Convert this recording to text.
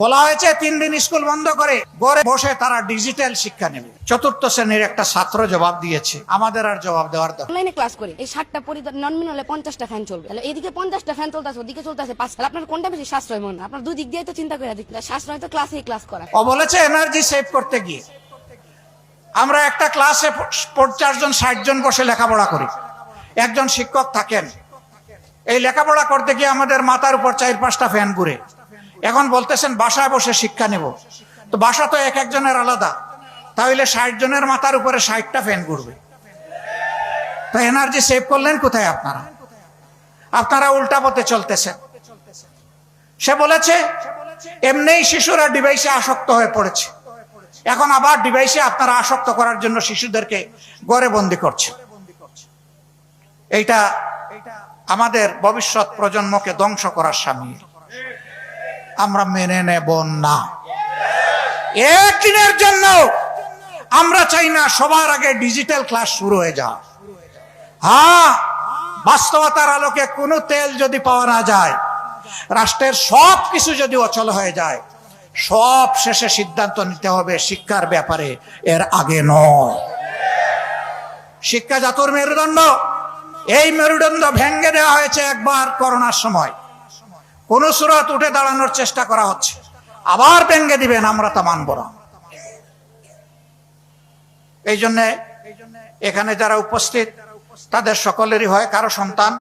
বলা হয়েছে 3 দিন স্কুল বন্ধ করে ঘরে বসে তারা ডিজিটাল শিক্ষা নেবে। চতুর্থ শ্রেণীর একটা ছাত্র জবাব দিয়েছে, আমাদের আর জবাব দেওয়ার দরকার। অনলাইনে ক্লাস করে এই 60টা পরিবার নন মিন হলে 50টা ফ্যান চলবে, তাহলে এদিকে 50টা ফ্যান চলতেছে, ওদিকে চলতেছে 5। তাহলে আপনার কোনটা বেশি সাশ্রয় মনে হয়? আপনার দুই দিক দিয়ে তো চিন্তা করে দেখলে সাশ্রয় তো ক্লাসেই ক্লাস করা। ও বলেছে এনার্জি সেভ করতে গিয়ে আমরা একটা ক্লাসে 50 জন 60 জন বসে লেখাপড়া করি, একজন শিক্ষক থাকেন। এই লেখাপড়া করতে গিয়ে আমাদের মাথার উপর 4-5টা ফ্যান ঘুরে। এখন বলতেছেন বাসায় বসে শিক্ষা নেব, তো বাসা তো এক একজনের আলাদা, তাহলে 60 জনের মাথার উপরে 60টা ফ্যান ঘুরবে, তো এনার্জি সেভ করলেন কোথায় আপনারা? আপনারা উল্টা পথে চলতেছেন। সে বলেছে এমনিই শিশুরা ডিভাইসে আসক্ত হয়ে পড়েছে, এখন আবার ডিভাইসে আপনারা আসক্ত করার জন্য শিশুদেরকে ঘরে বন্দি করছে। এইটা আমাদের ভবিষ্যৎ প্রজন্মকে ধ্বংস করার সামিল, আমরা মেনে নেব না। একদিনের জন্য আমরা চাই না সবার আগে ডিজিটাল ক্লাস শুরু হয়ে যাক। হ্যাঁ, বাস্তবতার আলোকে কোনো তেল যদি পাওয়া না যায়, রাষ্ট্রের সব কিছু যদি অচল হয়ে যায়, সব শেষে সিদ্ধান্ত নিতে হবে শিক্ষার ব্যাপারে, এর আগে নয়। শিক্ষা জাতির মেরুদণ্ড, এই মেরুদণ্ড ভেঙে দেওয়া হয়েছে একবার করোনার সময়। কোন সুরত উঠে দাঁড়ানোর চেষ্টা করা হচ্ছে, আবার ভেঙে দিবেন, আমরা তা মানব না। এই জন্য এখানে যারা উপস্থিত তাদের সকলেরই হয় কারো সন্তান